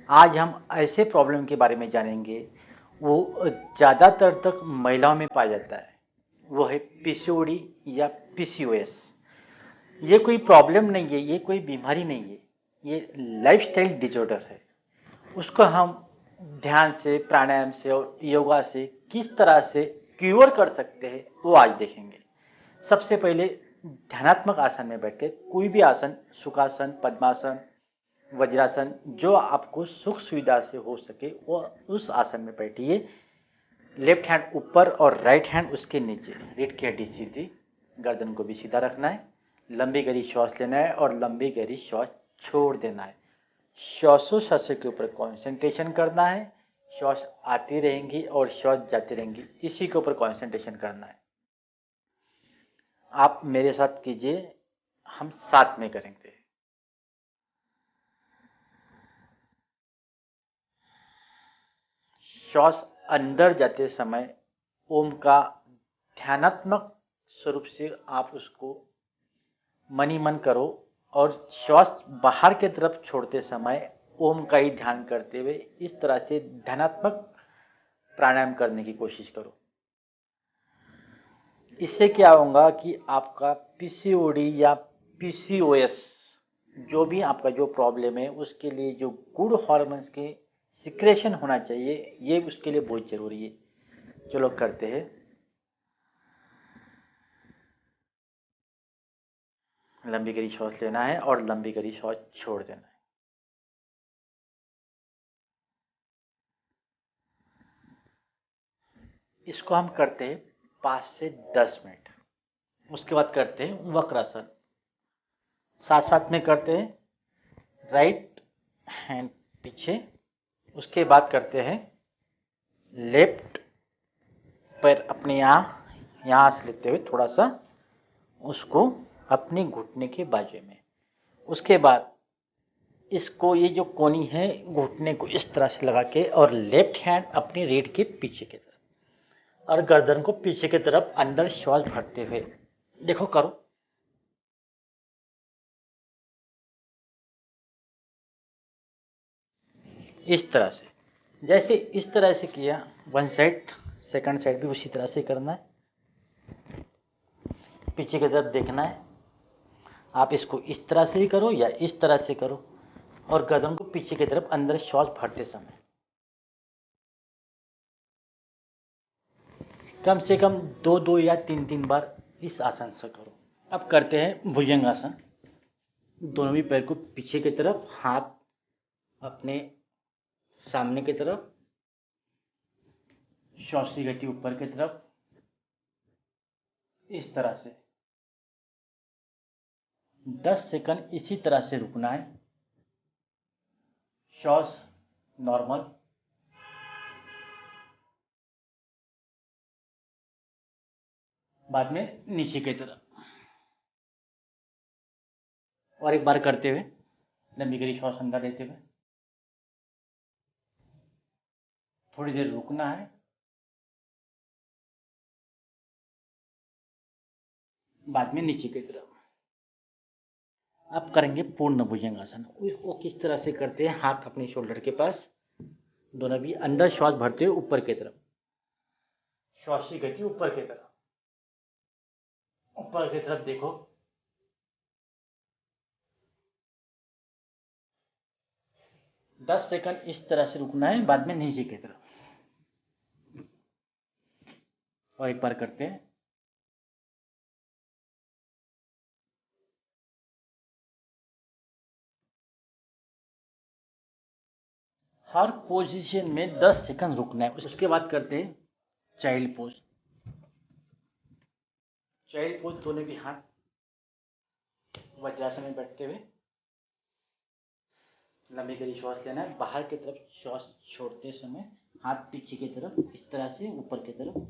आज हम ऐसे प्रॉब्लम के बारे में जानेंगे, वो ज़्यादातर तक महिलाओं में पाया जाता है। वो है पीसीओडी या पीसीओएस। ये कोई प्रॉब्लम नहीं है, ये कोई बीमारी नहीं है, ये लाइफस्टाइल डिसऑर्डर है। उसको हम ध्यान से, प्राणायाम से और योगा से किस तरह से क्योर कर सकते हैं वो आज देखेंगे। सबसे पहले ध्यानात्मक आसन में बैठ के कोई भी आसन, सुखासन, पद्मासन, वज्रासन, जो आपको सुख सुविधा से हो सके वो उस आसन में बैठिए। लेफ्ट हैंड ऊपर और राइट हैंड उसके नीचे, रीढ़ की हड्डी सीधी, गर्दन को भी सीधा रखना है। लंबी गहरी श्वास लेना है और लंबी गहरी श्वास छोड़ देना है। श्वासोच्छ्वास के ऊपर कंसंट्रेशन करना है। श्वास आती रहेंगी और श्वास जाती रहेंगी, इसी के ऊपर कंसंट्रेशन करना है। आप मेरे साथ कीजिए, हम साथ में करेंगे। श्वास अंदर जाते समय ओम का ध्यानात्मक स्वरूप से आप उसको मनी मन करो और श्वास बाहर की तरफ छोड़ते समय ओम का ही ध्यान करते हुए इस तरह से ध्यानात्मक प्राणायाम करने की कोशिश करो। इससे क्या होगा कि आपका पीसीओडी या पीसीओएस, जो भी आपका जो प्रॉब्लम है, उसके लिए जो गुड हार्मोन्स के सिक्रेशन होना चाहिए, ये उसके लिए बहुत जरूरी है। चलो करते हैं। लंबी गहरी श्वास लेना है और लंबी गहरी श्वास छोड़ देना है। इसको हम करते हैं 5 से 10 मिनट। उसके बाद करते हैं वक्रासन। साथ साथ में करते हैं राइट हैंड पीछे। उसके बाद करते हैं लेफ्ट पैर अपने यहाँ से लेते हुए थोड़ा सा उसको अपने घुटने के बाजू में। उसके बाद इसको, ये जो कोनी है, घुटने को इस तरह से लगा के और लेफ्ट हैंड अपनी रीढ़ के पीछे की तरफ और गर्दन को पीछे की तरफ अंदर श्वास भरते हुए, देखो करो। इस तरह से, जैसे इस तरह से किया वन साइड, सेकंड साइड भी उसी तरह से करना है। पीछे की तरफ देखना है। आप इसको इस तरह से ही करो या इस तरह से करो और गर्दन को पीछे की तरफ अंदर श्वास भरते समय कम से कम 2-2 या 3-3 बार इस आसन से करो। अब करते हैं भुजंगासन। दोनों भी पैर को पीछे की तरफ, हाथ अपने सामने की तरफ, श्वास की गति ऊपर की तरफ, इस तरह से 10 सेकंड इसी तरह से रुकना है। श्वास नॉर्मल, बाद में नीचे की तरफ। और एक बार करते हुए लंबी गहरी श्वास अंदर लेते हुए थोड़ी देर रुकना है, बाद में नीचे की तरफ। अब करेंगे पूर्ण भुजंगासन। वो किस तरह से करते हैं, हाथ अपने शोल्डर के पास, दोनों भी अंदर श्वास भरते हुए ऊपर की तरफ, श्वास की गति ऊपर की तरफ, ऊपर की तरफ देखो। 10 सेकंड इस तरह से रुकना है, बाद में नीचे की तरफ। और एक बार करते हैं। हर पोजीशन में 10 सेकंड रुकना है। उसके बाद करते हैं चाइल्ड पोज। चाइल्ड पोज, दोनों भी हाथ वज्रासन में बैठते हुए लंबी गहरी श्वास लेना है। बाहर की तरफ श्वास छोड़ते समय हाथ पीछे की तरफ, इस तरह से ऊपर की तरफ।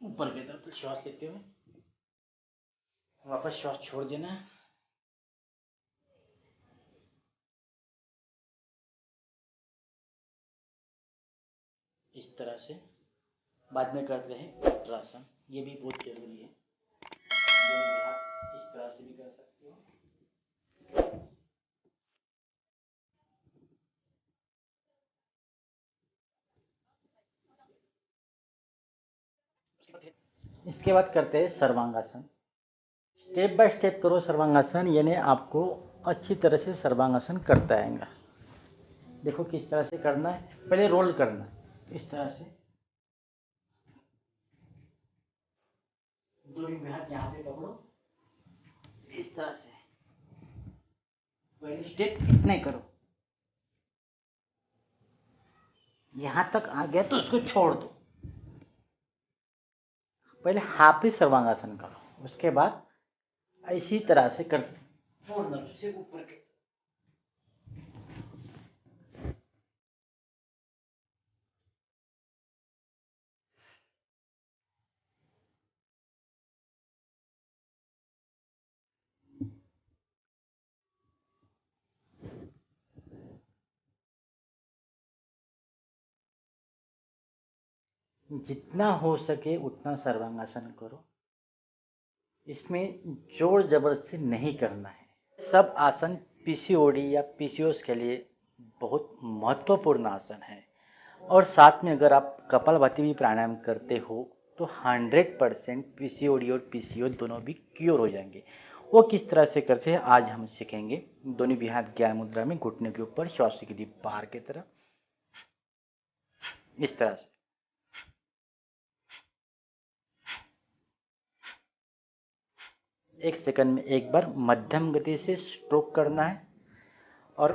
ऊपर की तरफ श्वास लेते हुए वापस श्वास छोड़ देना है। इस तरह से बाद में करते हैं वज्रासन। ये भी बहुत जरूरी है। दोनों भी हाथ इस तरह से भी कर सकते हो। इसके बाद करते हैं सर्वांगासन। स्टेप बाय स्टेप करो सर्वांगासन, यानी आपको अच्छी तरह से सर्वांगासन करता आएगा। देखो किस तरह से करना है। पहले रोल करना है इस तरह से, दोनों भी हाथ यहाँ पे पकड़ो इस तरह से। पहले स्टेप इतने करो, यहां तक आ गया तो उसको छोड़ दो। पहले हाफ ही सर्वांगासन करो, उसके बाद इसी तरह से कर पूर्ण रूप से ऊपर के। जितना हो सके उतना सर्वांगासन करो, इसमें जोर जबरदस्ती नहीं करना है। सब आसन पीसीओडी या पीसीओएस के लिए बहुत महत्वपूर्ण आसन है। और साथ में अगर आप कपालभाति भी प्राणायाम करते हो तो 100% पीसीओडी और पीसीओएस दोनों भी क्योर हो जाएंगे। वो किस तरह से करते हैं आज हम सीखेंगे। दोनों भी हाथ ज्ञान मुद्रा में, घुटने के ऊपर, श्वास की दी बाहर की तरफ, इस तरह से। एक सेकंड में एक बार मध्यम गति से स्ट्रोक करना है और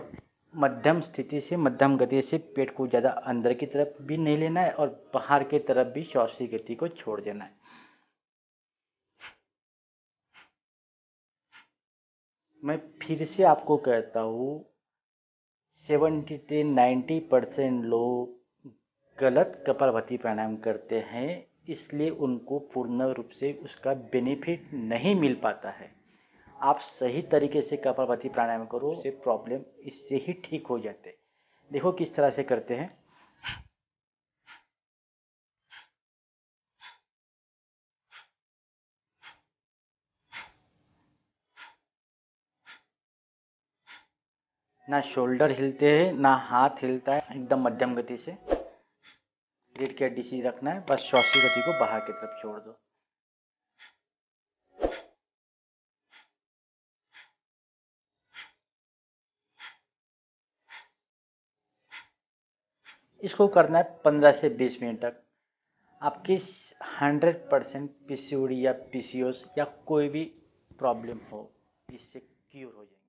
मध्यम स्थिति से, मध्यम गति से पेट को ज़्यादा अंदर की तरफ भी नहीं लेना है और बाहर की तरफ भी श्वास की गति को छोड़ देना है। मैं फिर से आपको कहता हूँ, 70 से 90% लोग गलत कपालभाति प्राणायाम करते हैं, इसलिए उनको पूर्ण रूप से उसका बेनिफिट नहीं मिल पाता है। आप सही तरीके से कपालभाति प्राणायाम करो, से प्रॉब्लम इससे ही ठीक हो जाते। देखो किस तरह से करते हैं। ना शोल्डर हिलते हैं ना हाथ हिलता है, एकदम मध्यम गति से रीढ़ की हड्डी सीधी रखना है, बस श्वास की गति को बाहर की तरफ छोड़ दो। इसको करना है 15 से 20 मिनट तक। आपकी 100% पीसीओडी या पीसीओएस या कोई भी प्रॉब्लम हो, इससे क्योर हो जाएगी।